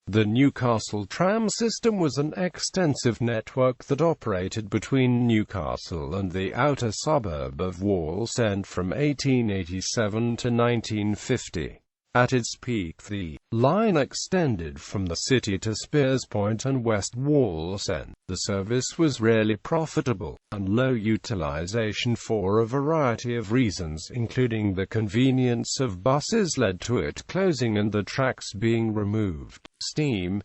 The Newcastle Tram System was an extensive network that operated between Newcastle and the outer suburb of Wallsend from 1887 to 1950. At its peak, the line extended from the city to Speers and West Wallsend. The service was rarely profitable, and low utilisation for a variety of reasons, including the convenience of buses led to it closing and the tracks being removed. Steam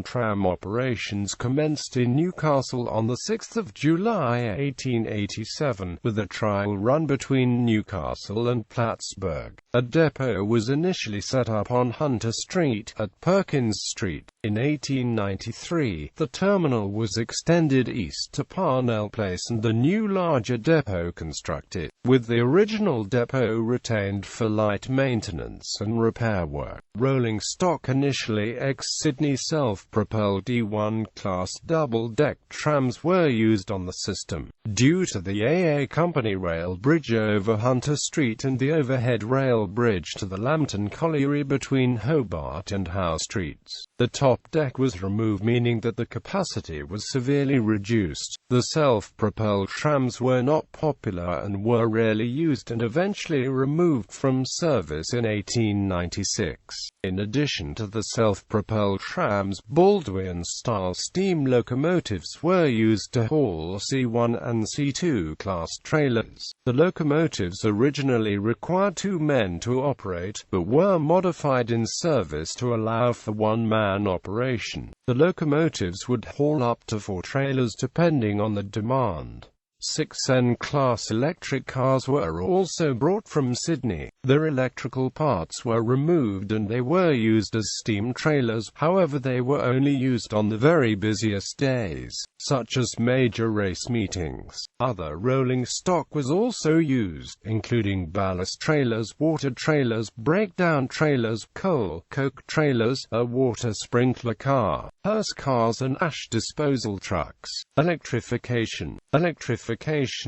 tram operations commenced in Newcastle on 6 July 1887, with a trial run between Newcastle and Plattsburgh. A depot was initially set up on Hunter Street, at Perkins Street. In 1893, the terminal was extended east to Parnell Place and the new larger depot constructed, with the original depot retained for light maintenance and repair work. Rolling stock initially ex-Sydney self-propelled E1 class double-deck trams were used on the system. Due to the AA Company rail bridge over Hunter Street and the overhead rail bridge to the Lambton Colliery between Hobart and Howe Streets, the top deck was removed, meaning that the capacity was severely reduced. The self-propelled trams were not popular and were rarely used and eventually removed from service in 1896. In addition to the self-propelled trams, Baldwin-style steam locomotives were used to haul C1 and C2 class trailers. The locomotives originally required 2 men to operate, but were modified in service to allow for one-man operation. The locomotives would haul up to 4 trailers depending on the demand. 6N class electric cars were also brought from Sydney. Their electrical parts were removed and they were used as steam trailers, however they were only used on the very busiest days, such as major race meetings. Other rolling stock was also used, including ballast trailers, water trailers, breakdown trailers, coke trailers, a water sprinkler car, hearse cars and ash disposal trucks. Electrification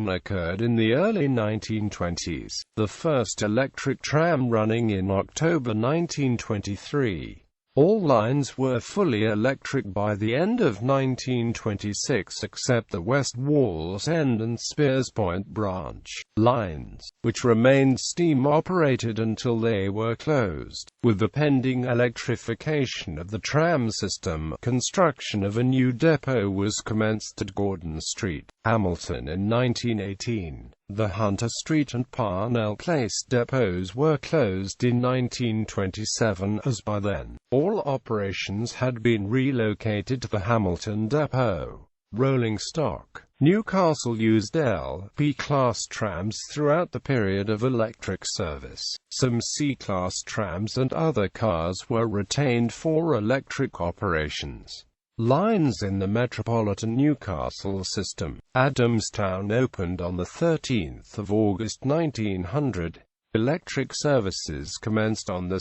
occurred in the early 1920s, the first electric tram running in October 1923. All lines were fully electric by the end of 1926 except the West Wallsend and Speers Point branch lines, which remained steam-operated until they were closed. With the pending electrification of the tram system, construction of a new depot was commenced at Gordon Street, Hamilton in 1918. The Hunter Street and Parnell Place depots were closed in 1927, as by then, all operations had been relocated to the Hamilton depot. Rolling stock. Newcastle used LP class trams throughout the period of electric service. Some C-class trams and other cars were retained for electric operations. Lines in the Metropolitan Newcastle system. Adamstown opened on 13 August 1900. Electric services commenced on 2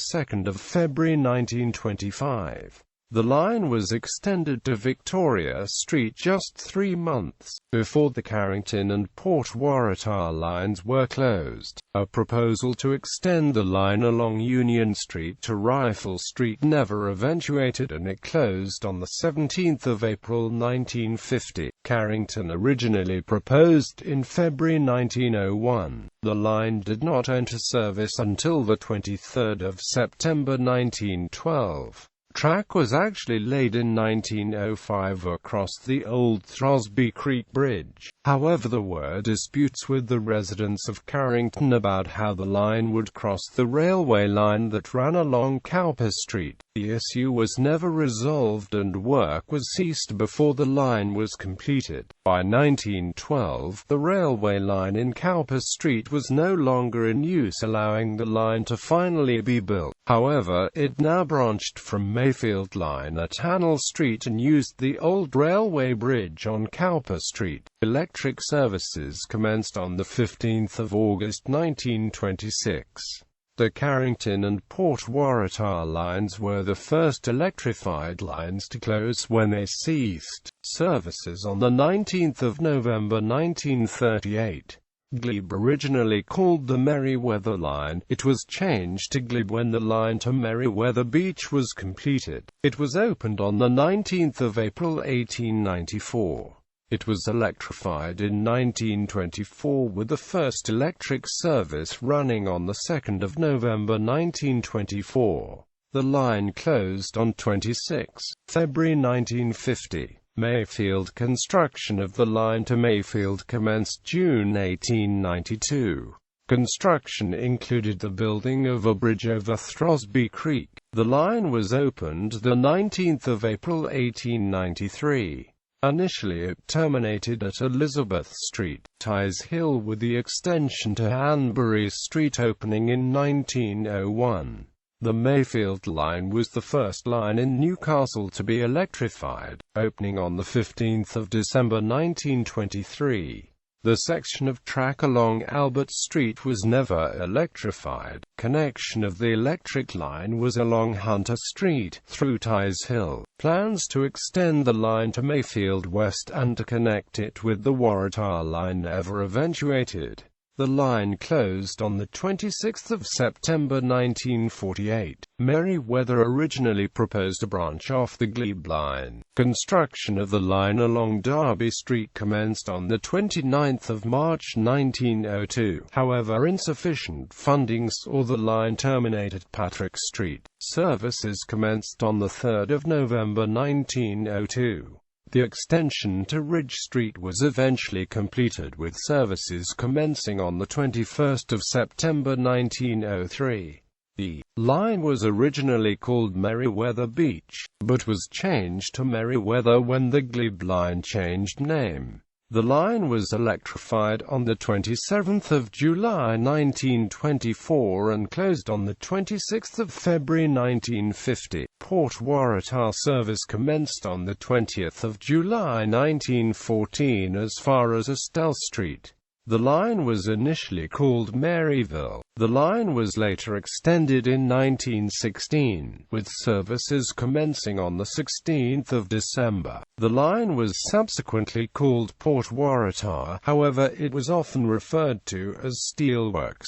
February 1925. The line was extended to Victoria Street just 3 months before the Carrington and Port Waratah lines were closed. A proposal to extend the line along Union Street to Rifle Street never eventuated and it closed on 17 April 1950. Carrington originally proposed in February 1901. The line did not enter service until 23 September 1912. Track was actually laid in 1905 across the old Throsby Creek Bridge. However, there were disputes with the residents of Carrington about how the line would cross the railway line that ran along Cowper Street. The issue was never resolved and work was ceased before the line was completed. By 1912, the railway line in Cowper Street was no longer in use, allowing the line to finally be built. However, it now branched from Mayfield Line at Hannell Street and used the old railway bridge on Cowper Street. Electric services commenced on 15 August 1926. The Carrington and Port Waratah lines were the first electrified lines to close when they ceased services on 19 November 1938. Glebe, originally called the Merryweather Line, it was changed to Glebe when the line to Merryweather Beach was completed. It was opened on the 19th of April 1894. It was electrified in 1924 with the first electric service running on the 2nd of November 1924. The line closed on 26 February 1950. Mayfield. Construction of the line to Mayfield commenced June 1892. Construction included the building of a bridge over Throsby Creek. The line was opened the 19th of April 1893. Initially it terminated at Elizabeth Street, Ties Hill, with the extension to Hanbury Street opening in 1901. The Mayfield line was the first line in Newcastle to be electrified, opening on 15 December 1923. The section of track along Albert Street was never electrified. Connection of the electric line was along Hunter Street, through Ties Hill. Plans to extend the line to Mayfield West and to connect it with the Waratah line never eventuated. The line closed on 26 September 1948. Merryweather originally proposed a branch off the Glebe line. Construction of the line along Derby Street commenced on 29 March 1902. However, insufficient funding saw the line terminate at Patrick Street. Services commenced on 3 November 1902. The extension to Ridge Street was eventually completed with services commencing on 21 September 1903. The line was originally called Merryweather Beach, but was changed to Merryweather when the Glebe line changed name. The line was electrified on 27 July 1924 and closed on 26 February 1950. Port Waratah service commenced on 20 July 1914 as far as Estelle Street. The line was initially called Maryville. The line was later extended in 1916, with services commencing on 16 December. The line was subsequently called Port Waratah, however it was often referred to as Steelworks.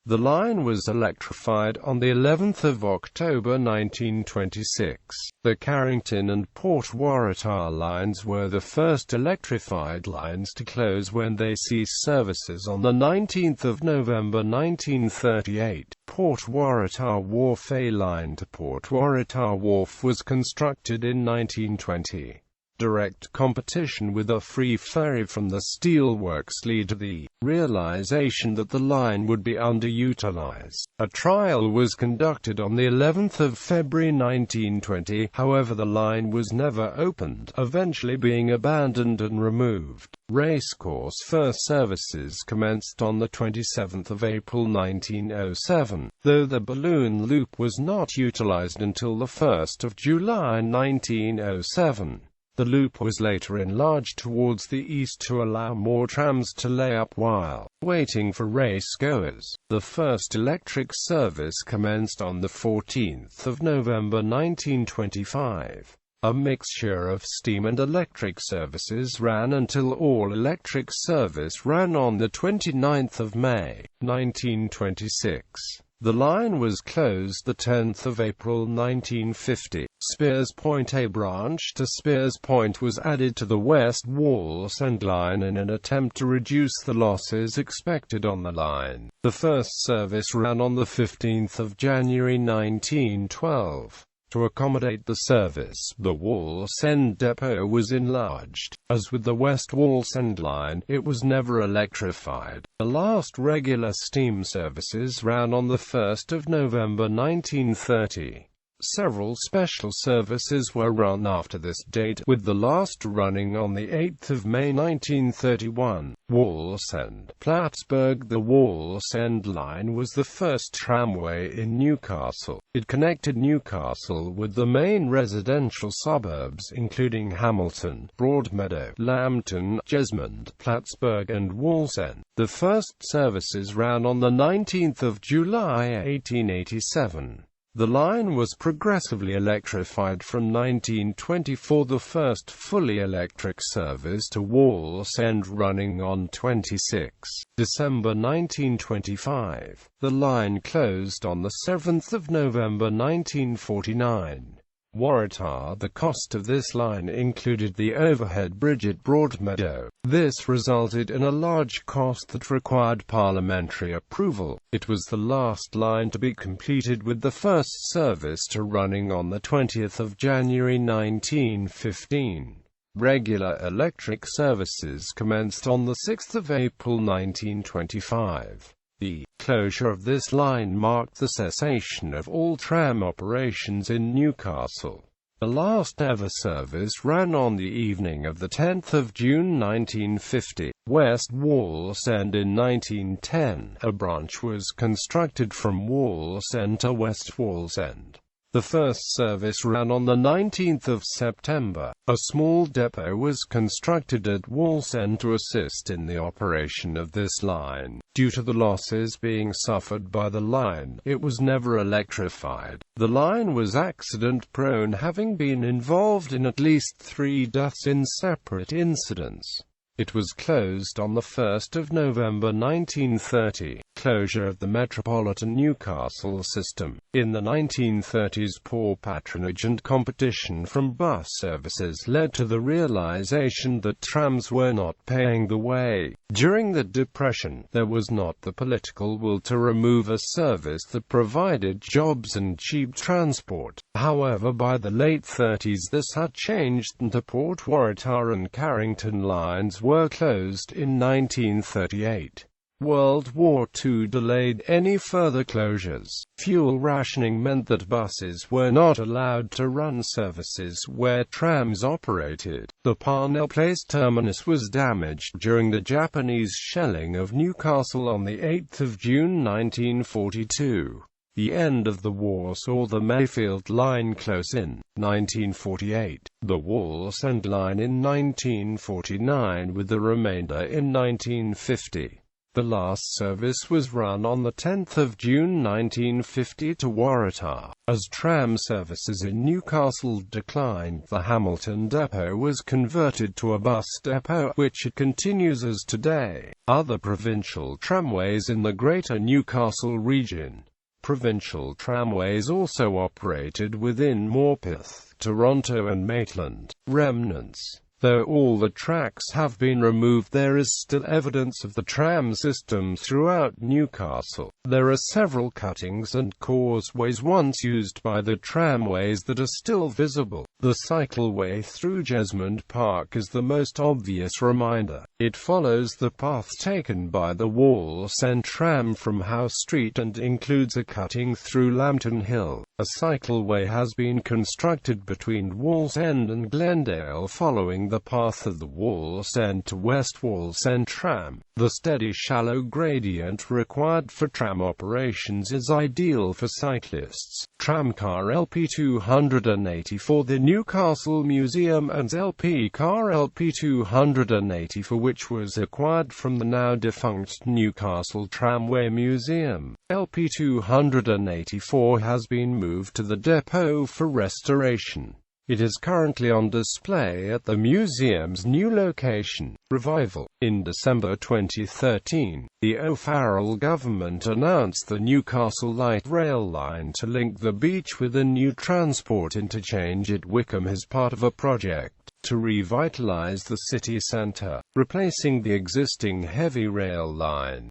The line was electrified on the 11th of October 1926. The Carrington and Port Waratah lines were the first electrified lines to close when they ceased services on the 19th of November 1938. Port Waratah Wharf. A line to Port Waratah Wharf was constructed in 1920. Direct competition with a free ferry from the steelworks led to the realization that the line would be underutilized. A trial was conducted on the 11th of February 1920, however the line was never opened, eventually being abandoned and removed. Racecourse first services commenced on the 27th of April 1907, though the balloon loop was not utilized until the 1st of July 1907. The loop was later enlarged towards the east to allow more trams to lay up while waiting for racegoers. The first electric service commenced on the 14th of November 1925. A mixture of steam and electric services ran until all electric service ran on the 29th of May, 1926. The line was closed the 10th of April 1950. Speers Point. A branch to Speers Point was added to the West Wallsend line in an attempt to reduce the losses expected on the line. The first service ran on the 15th of January 1912. To accommodate the service, the Wallsend depot was enlarged. As with the West Wallsend line, it was never electrified. The last regular steam services ran on the 1st of November 1930. Several special services were run after this date, with the last running on the 8th of May 1931. Wallsend, Plattsburgh. The Wallsend line was the first tramway in Newcastle. It connected Newcastle with the main residential suburbs including Hamilton, Broadmeadow, Lambton, Jesmond, Plattsburgh and Wallsend. The first services ran on the 19th of July 1887. The line was progressively electrified from 1924, the first fully electric service to Wallsend running on 26 December 1925. The line closed on 7 November 1949. Waratah. The cost of this line included the overhead bridge at Broadmeadow. This resulted in a large cost that required parliamentary approval. It was the last line to be completed, with the first service to running on 20 January 1915. Regular electric services commenced on 6 April 1925. The closure of this line marked the cessation of all tram operations in Newcastle. The last ever service ran on the evening of 10 June 1950. West Wallsend. In 1910, a branch was constructed from Wallsend to West Wallsend. The first service ran on 19 September. A small depot was constructed at Wallsend to assist in the operation of this line. Due to the losses being suffered by the line, it was never electrified. The line was accident-prone, having been involved in at least 3 deaths in separate incidents. It was closed on 1 November 1930. Closure of the Metropolitan Newcastle system. In the 1930s, poor patronage and competition from bus services led to the realization that trams were not paying the way. During the Depression, there was not the political will to remove a service that provided jobs and cheap transport. However, by the late 30s this had changed, and the Port Waratah and Carrington lines were closed in 1938. World War II delayed any further closures. Fuel rationing meant that buses were not allowed to run services where trams operated. The Parnell Place terminus was damaged during the Japanese shelling of Newcastle on 8 June 1942. The end of the war saw the Mayfield line close in 1948, the Wallsend line in 1949, with the remainder in 1950. The last service was run on 10 June 1950 to Waratah. As tram services in Newcastle declined, the Hamilton depot was converted to a bus depot, which it continues as today. Other provincial tramways in the Greater Newcastle region. Provincial tramways also operated within Morpeth, Toronto and Maitland. Remnants. Though all the tracks have been removed, there is still evidence of the tram system throughout Newcastle. There are several cuttings and causeways once used by the tramways that are still visible. The cycleway through Jesmond Park is the most obvious reminder. It follows the path taken by the Wallsend tram from Howe Street and includes a cutting through Lambton Hill. A cycleway has been constructed between Wallsend and Glendale following the path of the Wallsend to West Wallsend tram. The steady shallow gradient required for tram operations is ideal for cyclists. Tramcar LP 284, the Newcastle Museum, and LP car LP 284, which was acquired from the now defunct Newcastle Tramway Museum. LP 284 has been moved to the depot for restoration. It is currently on display at the museum's new location. Revival. In December 2013, the O'Farrell government announced the Newcastle Light Rail line to link the beach with a new transport interchange at Wickham as part of a project to revitalise the city centre, replacing the existing heavy rail line.